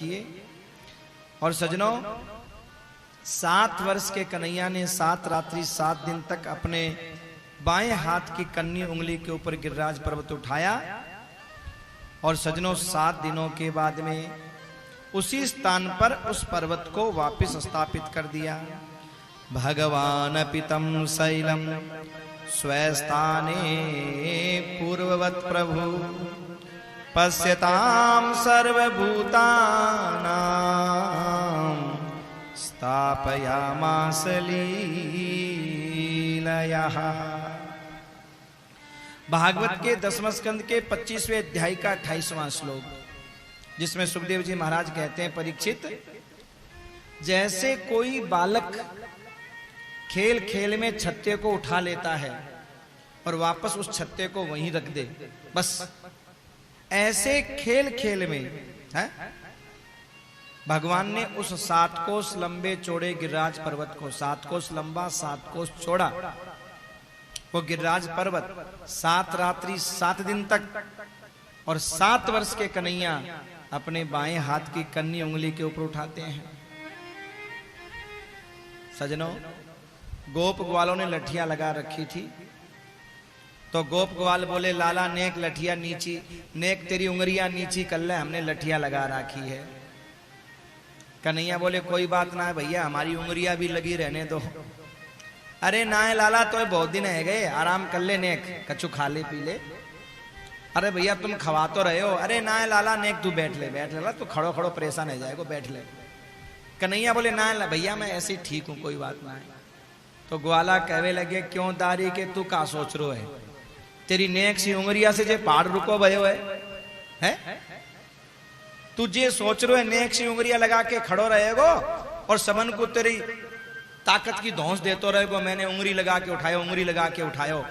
किए। और सजनों, 7 वर्ष के कन्हैया ने 7 रात्रि 7 दिन तक अपने बाएं हाथ की कन्नी उंगली के ऊपर गिरिराज पर्वत उठाया। और सजनों, 7 दिनों के बाद में उसी स्थान पर उस पर्वत को वापस स्थापित कर दिया। भगवान पितम शैलम स्वस्थाने पूर्ववत प्रभु पश्यताम सर्वभूतानां स्थापयामास लीलयः। भागवत के 10वें स्कंद के 25वें अध्याय का 28वां श्लोक, जिसमें सुखदेव जी महाराज कहते हैं, परीक्षित, जैसे कोई बालक खेल खेल में छत्ते को उठा लेता है और वापस उस छत्ते को वहीं रख दे, बस ऐसे खेल खेल में है भगवान ने उस 7 कोस लंबे चौड़े गिरिराज पर्वत को, 7 कोस लंबा 7 कोस चौड़ा वो गिरिराज पर्वत 7 रात्रि 7 दिन तक और 7 वर्ष के कन्हैया अपने बाएं हाथ की कन्नी उंगली के ऊपर उठाते हैं। सजनों, गोप ग्वालों ने लठियां लगा रखी थी, तो गोप ग्वाल बोले, लाला नेक लठिया नीची, नेक तेरी उंगलियां नीची कर ले, हमने लठियां लगा रखी है। कन्हैया बोले, कोई बात ना है भैया, हमारी उंगलियां भी लगी रहने दो। अरे ना है लाला, तो बहुत दिन है गए, आराम कर ले नेक, कछु खा ले पी ले। अरे भैया तुम खवा तो रहे हो। अरे ना है लाला नेक, तू बैठ ले तू खड़ो खड़ो परेशान हो जाएगा, बैठ ले। कन्हैया बोले, ना भैया मैं ऐसे ही ठीक हूं, कोई बात ना है। तो ग्वाला कहवे लगे, क्यों दारी के तू का सोच रो है, तेरी नेक सी उंगरिया से जे पहाड़ रुको भयो है? तू जे सोच रो है नेक सी उंगरिया लगा के खड़ो रहेगो और सबन को तेरी ताकत की धौंस देतो रहेगो, मैंने उंगली लगा के उठायो, उंगली लगा के उठायो।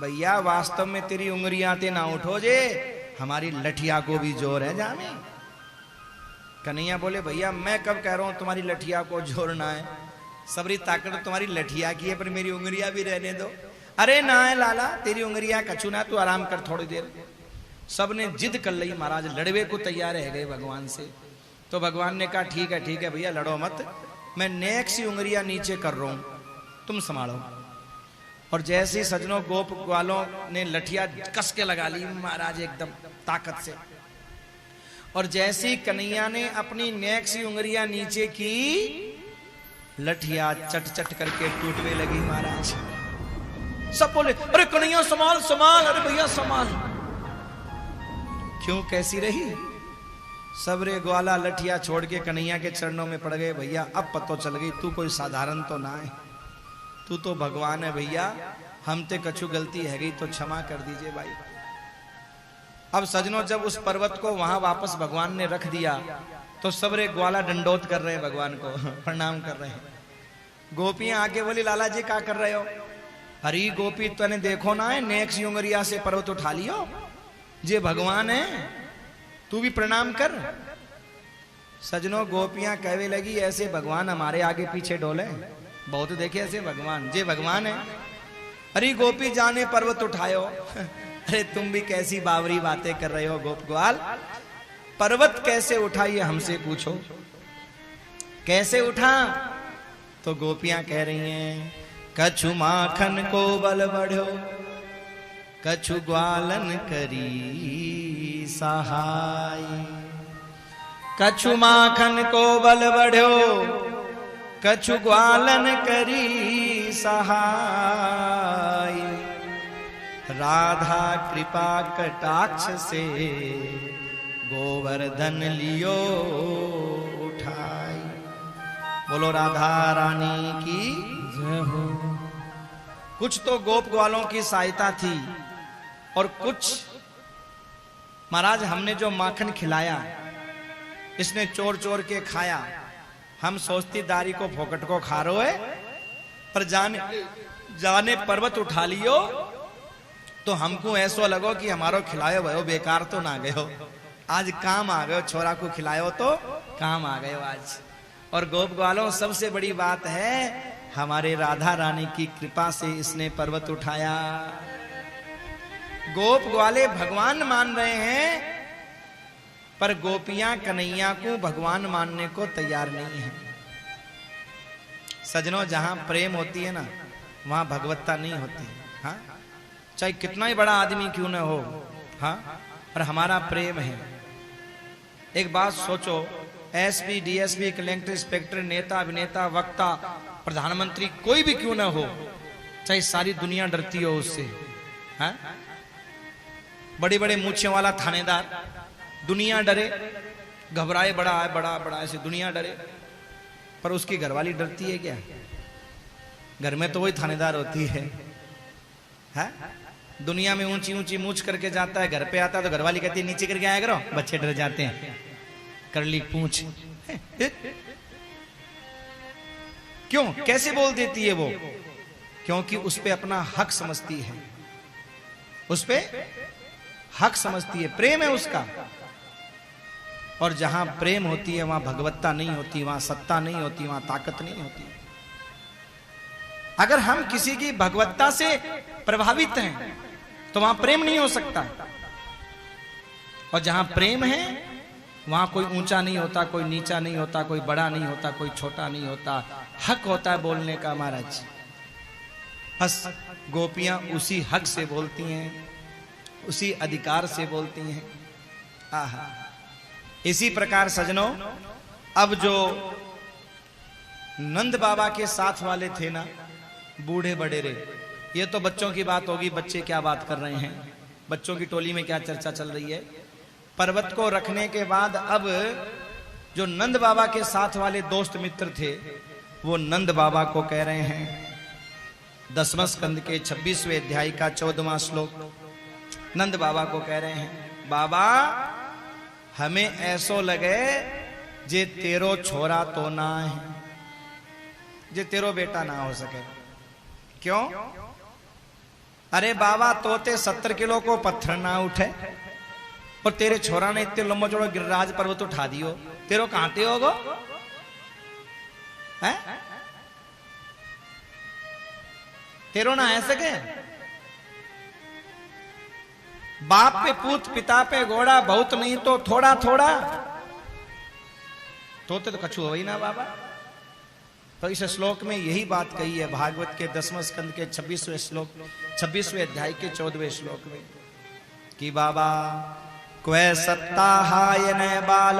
भैया वास्तव में तेरी उंगलियां ते ना उठो जे, हमारी लठिया को भी जोर है जामे। कन्हैया बोले, भैया मैं कब कह रहा हूं तुम्हारी लठिया को जोड़ना है, सबरी ताकत तुम्हारी लठिया की है, पर मेरी उंगलियां भी रहने दो। अरे ना है लाला, तेरी उंगलियां कछु ना, तू आराम कर थोड़ी देर। सब ने जिद कर ली, महाराज लड़वे को तैयार रह गए भगवान से। तो भगवान ने कहा, ठीक है भैया लड़ो मत, मैं नेक सी उंगलियां नीचे कर रहा हूं, तुम संभालो। और जैसे ही सजनों गोप ग्वालों ने लठिया कस के लगा ली महाराज एकदम ताकत से, और जैसे ही कन्हैया ने अपनी नेक सी उंगलियां नीचे की, लठिया चट चट करके टूटने लगी महाराज। सब बोले, अरे कन्हैया संभाल संभाल, अरे भैया संभाल। क्यों, कैसी रही? सबरे ग्वाला लठिया छोड़ के कन्हैया के चरणों में पड़ गए। भैया अब पतो चल गई, तू कोई साधारण तो ना है, तू तो भगवान है भैया, हम ते कछु गलती है गई तो क्षमा कर दीजिए भाई। अब सजनों, जब उस पर्वत को वहां वापस भगवान ने रख दिया, तो सबरे ग्वाला दंडोत कर रहे हैं भगवान को, प्रणाम कर रहे हैं। गोपियां आके बोली, लाला जी क्या कर रहे हो? हरी गोपी तने देखो ना है, नेक सी उंगलिया से पर्वत उठा लियो, जे भगवान है, तू भी प्रणाम कर। सजनों, गोपियां कहवे लगी, ऐसे भगवान हमारे आगे पीछे डोले, बहुत देखे ऐसे भगवान, जे भगवान है। हरी गोपी जाने पर्वत उठायो। अरे तुम भी कैसी बावरी बातें कर रहे हो गोप ग्वाल, पर्वत कैसे उठा ये हमसे पूछो, कैसे उठा? तो गोपियां कह रही हैं, कछु माखन को बल बढ़ो, कछु ग्वालन करी सहाय। कछु माखन को बल बढ़ो, कछु ग्वालन करी सहाय। राधा कृपा कटाक्ष से गोवर्धन लियो उठाई। बोलो राधा रानी की जय हो। कुछ तो गोप ग्वालों की सहायता थी, और कुछ महाराज हमने जो माखन खिलाया, इसने चोर चोर के खाया। हम सोचती दारी को फोकट को खा रो है, पर जाने पर्वत उठा लियो, तो हमको ऐसो लगो कि हमारो खिलायो भयो बेकार तो ना गयो, आज काम आ गयो, छोरा को खिलायो तो काम आ गयो आज। और गोप ग्वालों, सबसे बड़ी बात है, हमारे राधा रानी की कृपा से इसने पर्वत उठाया। गोप ग्वाले भगवान मान रहे हैं पर गोपियां कन्हैया को भगवान मानने को तैयार नहीं है। सजनों, जहां प्रेम होती है ना, वहां भगवत्ता नहीं होती। हाँ, चाहे कितना ही बड़ा आदमी क्यों ना हो, हाँ, पर हमारा प्रेम है। एक बात सोचो, एसपी, डीएसपी, कलेक्टर, इंस्पेक्टर, नेता, अभिनेता, वक्ता, प्रधानमंत्री, कोई भी क्यों ना हो, चाहे सारी दुनिया डरती हो उससे, हाँ? बड़े बड़े मूछे वाला थानेदार, दुनिया डरे, घबराए, बड़ा है, बड़ा बड़ा, ऐसे दुनिया डरे, पर उसकी घरवाली डरती है क्या? घर में तो वही थानेदार होती है, हाँ? दुनिया में ऊंची ऊंची मूछ करके जाता है, घर पे आता है तो घरवाली कहती है नीचे करके आया करो, बच्चे डर जाते हैं, कर ली पूंछ। क्यों, कैसे बोल देती है वो? क्योंकि उस पे अपना हक समझती है, उस पे हक समझती है, प्रेम है उसका। और जहां प्रेम होती है वहां भगवत्ता नहीं होती, वहां सत्ता नहीं होती, वहां ताकत नहीं होती। अगर हम किसी की भगवत्ता से प्रभावित हैं तो वहां प्रेम नहीं हो सकता। और जहां प्रेम है वहां कोई ऊंचा नहीं होता, कोई नीचा नहीं होता, कोई बड़ा नहीं होता, कोई छोटा नहीं होता, हक होता है बोलने का महाराज। बस गोपियां उसी हक से बोलती हैं, उसी अधिकार से बोलती हैं। आहा, इसी प्रकार सजनों, अब जो नंद बाबा के साथ वाले थे ना, बूढ़े बड़ेरे, ये तो बच्चों की बात होगी, बच्चे क्या बात कर रहे हैं, बच्चों की टोली में क्या चर्चा चल रही है। पर्वत को रखने के बाद अब जो नंद बाबा के साथ वाले दोस्त मित्र थे, वो नंद बाबा को कह रहे हैं, 10वें स्कंद के 26वें अध्याय का 14वां श्लोक, नंद बाबा को कह रहे हैं, बाबा हमें ऐसो लगे जे तेरो छोरा तो ना है, जे तेरो बेटा ना हो सके। क्यों? अरे बाबा, तोते 70 किलो को पत्थर ना उठे, और तेरे छोरा ने इतने लंबो चौड़ो गिरिराज पर्वत उठा दियो, तेरो कहां होगो है? तेरो ना है सके? बाप पे पूत, पिता पे घोड़ा, बहुत नहीं तो थोड़ा थोड़ा, तोते तो कछु हो ही ना बाबा। तो इस श्लोक में यही बात कही है, भागवत के 10वें स्कंद के 26वें श्लोक, 26वें अध्याय के 14वें श्लोक में, कि बाबा क्वे सत्ता हाय न बाल,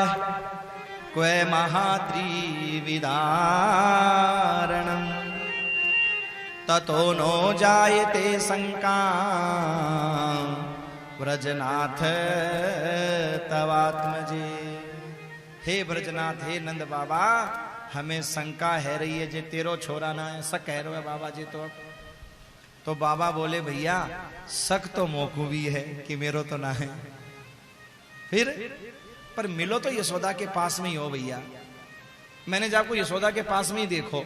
क्वे महाद्री विदारणम, ततो नो जायते शंका ब्रजनाथ तवात्मजे। हे ब्रजनाथ, हे नंद बाबा, हमें शंका है रही है जे तेरो छोरा ना है, शक कह रहे हो बाबा जी। तो बाबा बोले, भैया शक तो मोकू भी है कि मेरो तो ना है, फिर पर मिलो तो यशोदा के पास में ही हो भैया, मैंने जब आपको यशोदा के पास में ही देखो,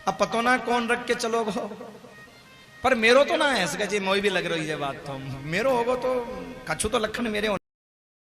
अब पतो ना कौन रख के चलोगो, पर मेरो तो ना है, ऐसे जी मोई भी लग रही है बात, तो मेरो होगो तो कछु तो लखन मेरे